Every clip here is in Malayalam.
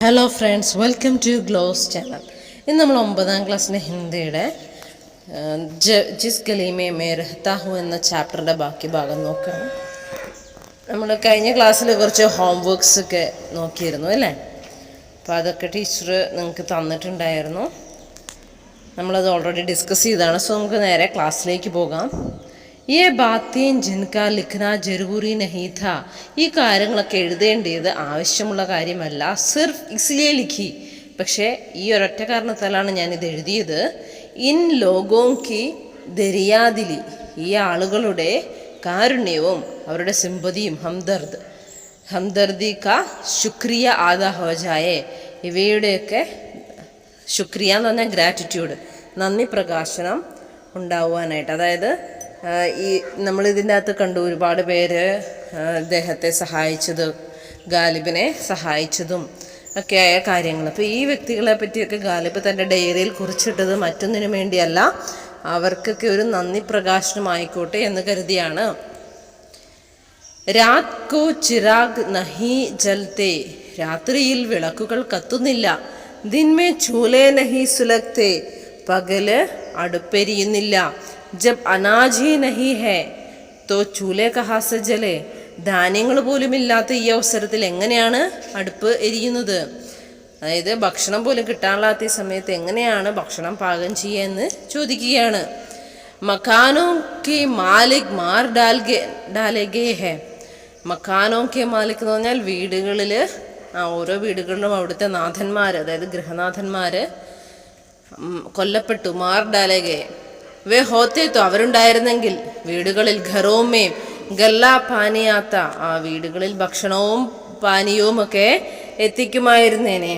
ഹലോ ഫ്രണ്ട്സ്, വെൽക്കം ടു ഗ്ലോസ് ചാനൽ. ഇന്ന് നമ്മൾ 9ാം ക്ലാസ്സിലെ ഹിന്ദിയുടെ ജിസ് ഗലീമേ മേ രഹ്താ ഹൂ എന്ന ചാപ്റ്ററിൻ്റെ ബാക്കി ഭാഗം നോക്കണം. നമ്മൾ കഴിഞ്ഞ ക്ലാസ്സിൽ കുറച്ച് ഹോം വർക്ക്സ് ഒക്കെ നോക്കിയിരുന്നു അല്ലേ? അപ്പോൾ അതൊക്കെ ടീച്ചർ നിങ്ങൾക്ക് തന്നിട്ടുണ്ടായിരുന്നു. നമ്മളത് ഓൾറെഡി ഡിസ്കസ് ചെയ്തതാണ്. സോ നമുക്ക് നേരെ ക്ലാസ്സിലേക്ക് പോകാം. യേ ബാത്തേൻ ജിൻകാ ലിഖ്ന ജരൂരി നഹീ ഥാ, ഈ കാര്യങ്ങളൊക്കെ എഴുതേണ്ടത് ആവശ്യമുള്ള കാര്യമല്ല. സിർഫ് ഇസ്ലിയെ ലിഖി, പക്ഷേ ഈ ഒരൊറ്റ കാരണത്താലാണ് ഞാനിത് എഴുതിയത്. ഇൻ ലോഗോം കി ദരിയാദിലി, ഈ ആളുകളുടെ കാരുണ്യവും അവരുടെ സിമ്പതിയും ഹംദർദി കാ ശുക്രിയ ആദാ ഹോ ജായേ, ഇവയുടെയൊക്കെ ശുക്രിയ എന്ന് പറഞ്ഞാൽ ഗ്രാറ്റിറ്റ്യൂഡ്, നന്ദി പ്രകാശനം ഉണ്ടാവാനായിട്ട്. അതായത് ഈ നമ്മളിതിൻ്റെ അകത്ത് കണ്ടു ഒരുപാട് പേര് അദ്ദേഹത്തെ സഹായിച്ചതും ഗാലിബിനെ സഹായിച്ചതും ഒക്കെയായ കാര്യങ്ങൾ. അപ്പോൾ ഈ വ്യക്തികളെ പറ്റിയൊക്കെ ഗാലിബ് തൻ്റെ ഡയറിയിൽ കുറിച്ചിട്ടത് മറ്റൊന്നിനു വേണ്ടിയല്ല, അവർക്കൊക്കെ ഒരു നന്ദി പ്രകാശനമായിക്കോട്ടെ എന്ന് കരുതിയാണ്. രാത് കോ ചിരാഗ് നഹി ജൽത്തെ, രാത്രിയിൽ വിളക്കുകൾ കത്തുന്നില്ല. ദിൻമേ ചൂലേ നഹി സുലഗ്തേ, പകല് അടുപ്പെരിയുന്നില്ല. ജബ് അനാജ് ഹി നഹി ഹേ തോ ചൂലേ കഹാ സെ ജലേ, ധാന്യങ്ങൾ പോലും ഇല്ലാത്ത ഈ അവസരത്തിൽ എങ്ങനെയാണ് അടുപ്പ് എരിയുന്നത്? അതായത് ഭക്ഷണം പോലും കിട്ടാനില്ലാത്ത ഈ സമയത്ത് എങ്ങനെയാണ് ഭക്ഷണം പാകം ചെയ്യുക എന്ന് ചോദിക്കുകയാണ്. മക്കാനോ കെ മാലിക് മാർ ഡാലേ ഗേ ഹേ, മക്കാനോ കെ മാലിക് എന്ന് പറഞ്ഞാൽ വീടുകളിൽ, ഓരോ വീടുകളിലും അവിടുത്തെ നാഥന്മാർ, അതായത് ഗൃഹനാഥന്മാർ കൊല്ലപ്പെട്ടു. മാർ ഡാലേ ഗേ വേ ഹോത്തേത്തോ, അവരുണ്ടായിരുന്നെങ്കിൽ വീടുകളിൽ ഘറോമേ ഗല്ലാ പാനിയാത്ത, ആ വീടുകളിൽ ഭക്ഷണവും പാനീയവും ഒക്കെ എത്തിക്കുമായിരുന്നേനെ.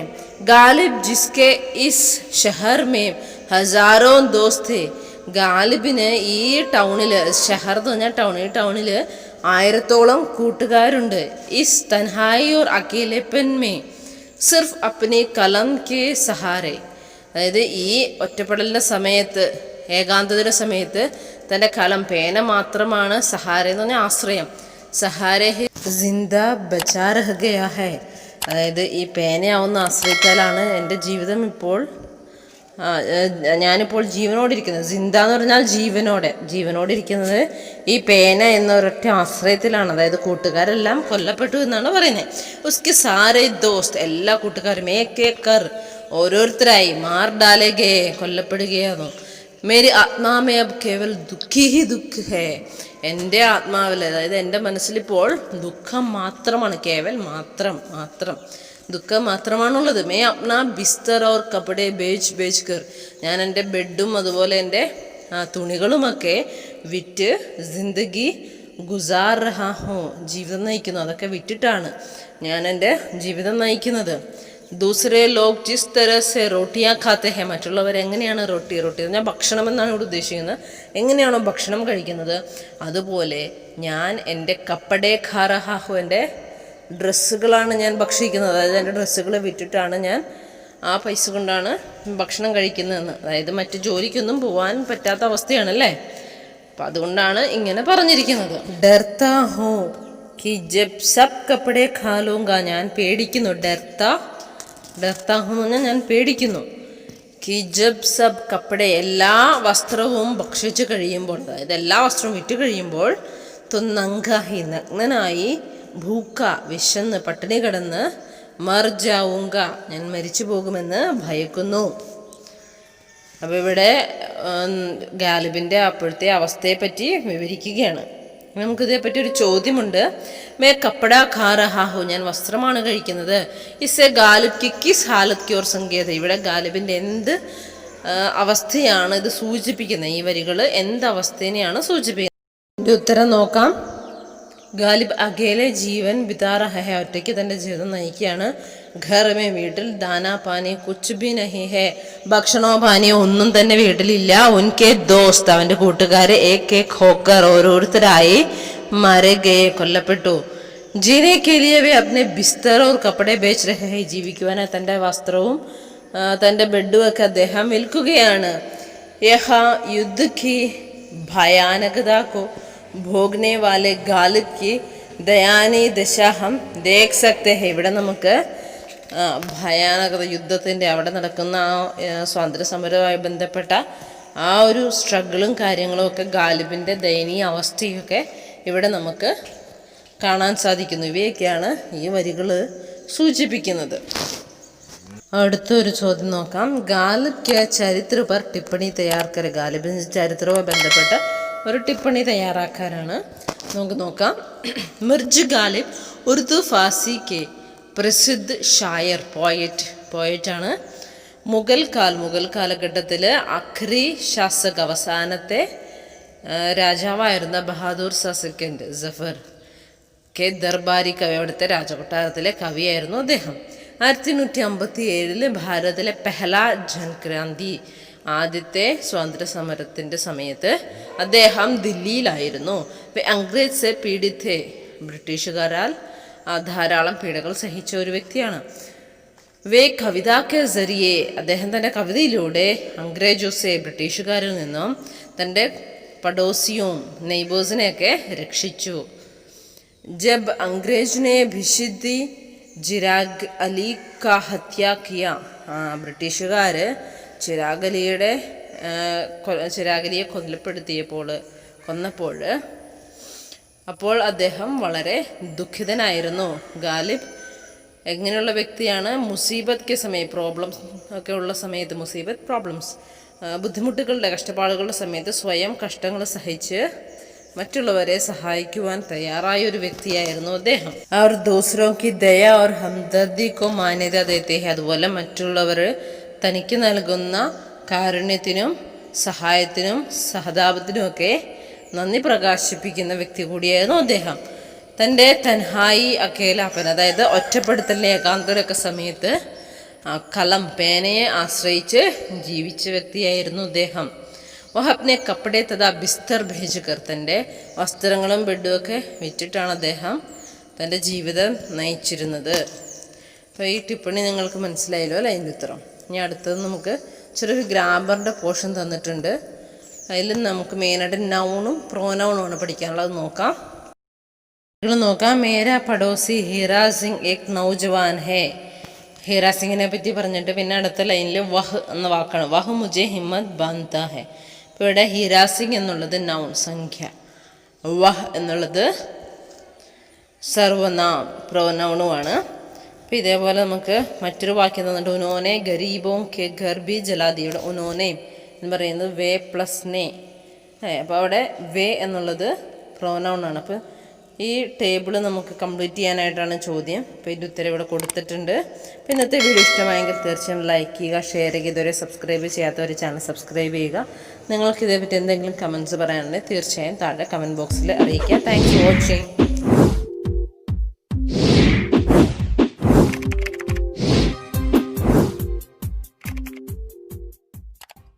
ഗാലിബ് ജിസ്കെ ഇസ് ഷഹർ മേ ഹസാരോ ദോസ്തേ, ഗാലിബിന് ഈ ടൗണിൽ, ഷഹർ എന്ന് പറഞ്ഞാൽ ടൗൺ, ഈ ടൗണിൽ 1000ഓളം കൂട്ടുകാരുണ്ട്. ഇസ് തൻഹായി ഓർ അക്കേലേപ്പൻ മേ സിർഫ് അപ്നി കലം കെ സഹാരെ, അതായത് ഈ ഒറ്റപ്പെടലിൻ്റെ സമയത്ത്, ഏകാന്തതയുടെ സമയത്ത് തൻ്റെ കലം, പേന മാത്രമാണ് സഹാര എന്ന് പറഞ്ഞാൽ ആശ്രയം. സഹാരെ ഹി ജിന്ദ ബച്ചാ രഹ് ഗയാ ഹൈ, അതായത് ഈ പേനയാവുന്ന ആശ്രയിച്ചാലാണ് എൻ്റെ ജീവിതം ഇപ്പോൾ, ഞാനിപ്പോൾ ജീവനോടിരിക്കുന്നത്. ജിന്ദ എന്ന് പറഞ്ഞാൽ ജീവനോടിരിക്കുന്നത് ഈ പേന എന്ന ഒരൊറ്റ ആശ്രയത്തിലാണ്. അതായത് കൂട്ടുകാരെല്ലാം കൊല്ലപ്പെട്ടു എന്നാണ് പറയുന്നത്. ഉസ്കി സാരേ ദോസ്ത്, എല്ലാ കൂട്ടുകാരും ഏക്കേക്കർ ഓരോരുത്തരായി മാർ ഡാലേ ഗേ കൊല്ലപ്പെടുകയാണോ. മേരി ആത്മാമേ അബ് കേവൽ ദുഃഖി ഹി ദുഃഖ് ഹേ, എൻ്റെ ആത്മാവിൽ, അതായത് എൻ്റെ മനസ്സിലിപ്പോൾ ദുഃഖം മാത്രമാണ്. കേവൽ മാത്രം ദുഃഖം മാത്രമാണുള്ളത്. മേ അപ്നാ ബിസ്തർ ഓർ കപടെ ബേച്ച് കർ, ഞാൻ എൻ്റെ ബെഡും അതുപോലെ എൻ്റെ തുണികളുമൊക്കെ വിറ്റ് ജിന്ദഗി ഗുസാർ രഹാ ഹോ, ജീവിതം നയിക്കുന്നു. അതൊക്കെ വിറ്റിട്ടാണ് ഞാൻ എൻ്റെ ജീവിതം നയിക്കുന്നത്. ദൂസരെ ലോക് ജിസ് തരസെ റോട്ടിയാ ഖാത്തെ ഹെ, മറ്റുള്ളവർ എങ്ങനെയാണ് റൊട്ടി പറഞ്ഞാൽ ഭക്ഷണം എന്നാണ് ഇവിടെ ഉദ്ദേശിക്കുന്നത്. എങ്ങനെയാണോ ഭക്ഷണം കഴിക്കുന്നത് അതുപോലെ ഞാൻ എൻ്റെ കപ്പടേ ഖാ രഹാ ഹോ, എൻ്റെ ഡ്രസ്സുകളാണ് ഞാൻ ഭക്ഷിക്കുന്നത്. അതായത് എൻ്റെ ഡ്രസ്സുകൾ വിറ്റിട്ടാണ് ഞാൻ, ആ പൈസ കൊണ്ടാണ് ഭക്ഷണം കഴിക്കുന്നതെന്ന്. അതായത് മറ്റു ജോലിക്കൊന്നും പോകാൻ പറ്റാത്ത അവസ്ഥയാണല്ലേ. അപ്പം അതുകൊണ്ടാണ് ഇങ്ങനെ പറഞ്ഞിരിക്കുന്നത്. ഡർത്താ ഹോ കി ജബ് സബ് കപ്പടേ ഖാ ലൂങ്കാ, ഞാൻ പേടിക്കുന്നു. ഡർത്താ ഹോ എന്ന് പറഞ്ഞാൽ ഞാൻ പേടിക്കുന്നു. കി ജബ് സബ് കപ്പടെ, എല്ലാ വസ്ത്രവും ഭക്ഷിച്ച് കഴിയുമ്പോൾ, അതായത് എല്ലാ വസ്ത്രവും വിറ്റ് കഴിയുമ്പോൾ, തുന്നങ്കാഹി നഗ്നനായി, ഭൂക്ക വിശന്ന് പട്ടിണി കിടന്ന്, മർ ജാവുങ്ക ഞാൻ മരിച്ചു പോകുമെന്ന് ഭയക്കുന്നു. അപ്പോൾ ഇവിടെ ഗാലിബിൻ്റെ അപ്പോഴത്തെ അവസ്ഥയെപ്പറ്റി വിവരിക്കുകയാണ്. നമുക്കിതേപ്പറ്റി ഒരു ചോദ്യമുണ്ട്. മേ കപ്പട ഖാ രഹാ ഹോ, ഞാൻ വസ്ത്രമാണ് കഴിക്കുന്നത്. ഇസെ ഗാലിബ് കി കിസ് ഹാലത് കി ഓർ സംകേത, ഇവിടെ ഗാലിബിൻ്റെ എന്ത് അവസ്ഥയാണ് ഇത് സൂചിപ്പിക്കുന്നത്? ഈ വരികൾ എന്ത് അവസ്ഥേനെയാണ് സൂചിപ്പിക്കുന്നത്? ഇതിൻ്റെ ഉത്തരം നോക്കാം. ഗാലിബ് അകേലെ ജീവൻ ബിതാ രഹാ ഹെ, ഒറ്റയ്ക്ക് തൻ്റെ ജീവിതം നയിക്കുകയാണ്. ഘർ മേ, വീട്ടിൽ ദാനാ പാനി കുച്ച് ഭി നഹി ഹെ, ഭക്ഷണമോ പാനിയോ ഒന്നും തന്നെ വീട്ടിലില്ല. ഉൻകെ ദോസ്ത്, അവൻ്റെ കൂട്ടുകാരെ ഏക് ഹോക്കർ ഓരോരുത്തരായി മര ഗേ കൊല്ലപ്പെട്ടു. ജീനെ കെ ലിയെ വേ അപ്നെ ബിസ്തർ ഓർ കപ്പടെ ബേച്ച് രഹേ ഹെ, ജീവിക്കുവാനായി തൻ്റെ വസ്ത്രവും തൻ്റെ ബെഡും ഒക്കെ അദ്ദേഹം വിൽക്കുകയാണ്. യഹാ യുദ്ധ കി ഭയാനകത കോ ഭോഗ്നെ വാലെ ഗാലിബ് കി ദയാനി ദശ ഹം ദേഖ് സക്തെ ഹെ, ഇവിടെ നമുക്ക് ഭയാനകത യുദ്ധത്തിൻ്റെ അവിടെ നടക്കുന്ന സ്വാതന്ത്ര്യ സമരവുമായി ബന്ധപ്പെട്ട ആ ഒരു സ്ട്രഗിളും കാര്യങ്ങളും ഒക്കെ ഗാലിബിൻ്റെ ദയനീയ അവസ്ഥയൊക്കെ ഇവിടെ നമുക്ക് കാണാൻ സാധിക്കുന്നു. ഇവയൊക്കെയാണ് ഈ വരികൾ സൂചിപ്പിക്കുന്നത്. അടുത്തൊരു ചോദ്യം നോക്കാം. ഗാലിബ് കെ ചരിത്ര പർ ടിപ്പണി തയ്യാർ കരെ. ഗാലിബിൻ്റെ ചരിത്രവുമായി ബന്ധപ്പെട്ട ഒരു ടിപ്പണി തയ്യാറാക്കാനാണ്. നമുക്ക് നോക്കാം. മിർജ് ഗാലിബ് ഉറുദു ഫാസി കെ പ്രസിദ്ധ ഷായർ പോയറ്റാണ്. മുഗൾ കാലഘട്ടത്തിൽ അഖ്രി ശാസക് അവസാനത്തെ രാജാവായിരുന്ന ബഹാദൂർ സെക്കൻഡ് ജഫർ കെ ദർബാരി കവി, അവിടുത്തെ രാജകൊട്ടാരത്തിലെ കവിയായിരുന്നു അദ്ദേഹം. 1857 ഭാരതത്തിലെ പെഹ്ല ജൻക്രാന്തി ആദ്യത്തെ സ്വാതന്ത്ര്യ സമരത്തിൻ്റെ സമയത്ത് അദ്ദേഹം ദില്ലിയിലായിരുന്നു. അംഗ്രേജ് സെ പീഡിത്തെ, ബ്രിട്ടീഷുകാരാൽ ധാരാളം പീഡകൾ സഹിച്ച ഒരു വ്യക്തിയാണ്. വേ കവിതാക്കെ സരിയെ, അദ്ദേഹം തൻ്റെ കവിതയിലൂടെ അംഗ്രേജോസെ, ബ്രിട്ടീഷുകാരിൽ നിന്നും തൻ്റെ പഡോസിയും നെയ്ബേഴ്സിനെയൊക്കെ രക്ഷിച്ചു. ജബ് അംഗ്രേജിനെ ഭിഷിദ്ദി ചിരാഗ് അലി കാ ഹത്യ കിയ, ബ്രിട്ടീഷുകാർ ചിരാഗ് അലിയെ കൊന്നപ്പോൾ അപ്പോൾ അദ്ദേഹം വളരെ ദുഃഖിതനായിരുന്നു. ഗാലിബ് എങ്ങനെയുള്ള വ്യക്തിയാണ്? മുസീബത്ത് കെ സമയം, പ്രോബ്ലംസ് ഒക്കെ ഉള്ള സമയത്ത്, പ്രോബ്ലംസ് ബുദ്ധിമുട്ടുകളുടെ കഷ്ടപ്പാടുകളുടെ സമയത്ത് സ്വയം കഷ്ടങ്ങൾ സഹിച്ച് മറ്റുള്ളവരെ സഹായിക്കുവാൻ തയ്യാറായ ഒരു വ്യക്തിയായിരുന്നു അദ്ദേഹം. അവർ ദൂസരോ കി ദയ ഓർ ഹംദർദി കോ മാന്യത ദേത്തെ ഹെ, അതുപോലെ മറ്റുള്ളവർ തനിക്ക് നൽകുന്ന കാരുണ്യത്തിനും സഹായത്തിനും സഹതാപത്തിനുമൊക്കെ നന്ദി പ്രകാശിപ്പിക്കുന്ന വ്യക്തി കൂടിയായിരുന്നു അദ്ദേഹം. തൻ്റെ തൻഹായി അക്കേലാപ്പൻ, അതായത് ഒറ്റപ്പെടുത്തലിൻ്റെ ഏകാന്തരൊക്കെ സമയത്ത് കലം, പേനയെ ആശ്രയിച്ച് ജീവിച്ച വ്യക്തിയായിരുന്നു അദ്ദേഹം. വഹപ്നെ കപ്പടെ തഥാ ബിസ്തർ ഭേജുകർ, തൻ്റെ വസ്ത്രങ്ങളും ബെഡുമൊക്കെ വിറ്റിട്ടാണ് അദ്ദേഹം തൻ്റെ ജീവിതം നയിച്ചിരുന്നത്. അപ്പോൾ ഈ ടിപ്പണി നിങ്ങൾക്ക് മനസ്സിലായല്ലോ അല്ലേ അതിൻ്റെ ഉത്തരം. ഇനി അടുത്തത് നമുക്ക് ചെറിയൊരു ഗ്രാമറിൻ്റെ പോർഷൻ തന്നിട്ടുണ്ട്. അതിൽ നമുക്ക് മെയിനായിട്ട് നൗണും പ്രോനൗണുമാണ് പഠിക്കാനുള്ളത്. നോക്കാം. മേരാ പഡോസി ഹീരാ സിംഗ് ഏക് നൗജവാൻ ഹേ. ഹീരാ സിംഗിനെ പറ്റി പറഞ്ഞിട്ട് പിന്നെ അടുത്ത ലൈനിൽ വഹ് എന്ന വാക്കാണ്. വഹ് മുജെ ഹിമ്മത് ബാന്ധാ ഹെ. ഇപ്പോൾ ഇവിടെ ഹീരാ സിംഗ് എന്നുള്ളത് നൗൺ, സംഖ്യ. വഹ് എന്നുള്ളത് സർവനാം, പ്രോനൗണുമാണ്. അപ്പോൾ ഇതേപോലെ നമുക്ക് മറ്റൊരു വാക്യം തന്നിട്ട് ഉനോനെ ഗരീബോം കെ ഘർ ബി ജലാദി. ഇവിടെ ഉനോനെ എന്ന് പറയുന്നത് വേ പ്ലസ് നേ. അപ്പോൾ അവിടെ വേ എന്നുള്ളത് പ്രോനൗണാണ്. അപ്പോൾ ഈ ടേബിൾ നമുക്ക് കംപ്ലീറ്റ് ചെയ്യാനായിട്ടാണ് ചോദ്യം. അപ്പോൾ ഇതിൻ്റെ ഉത്തരം ഇവിടെ കൊടുത്തിട്ടുണ്ട്. അപ്പോൾ ഇന്നത്തെ വീഡിയോ ഇഷ്ടമായെങ്കിൽ തീർച്ചയായും ലൈക്ക് ചെയ്യുക, ഷെയർ ചെയ്യുക. ഇതുവരെ സബ്സ്ക്രൈബ് ചെയ്യാത്തവർ ചാനൽ സബ്സ്ക്രൈബ് ചെയ്യുക. നിങ്ങൾക്ക് ഇതേപറ്റി എന്തെങ്കിലും കമൻറ്റ്സ് പറയാനുണ്ടെങ്കിൽ തീർച്ചയായും താഴെ കമൻറ്റ് ബോക്സിൽ അറിയിക്കുക. Thank you watching.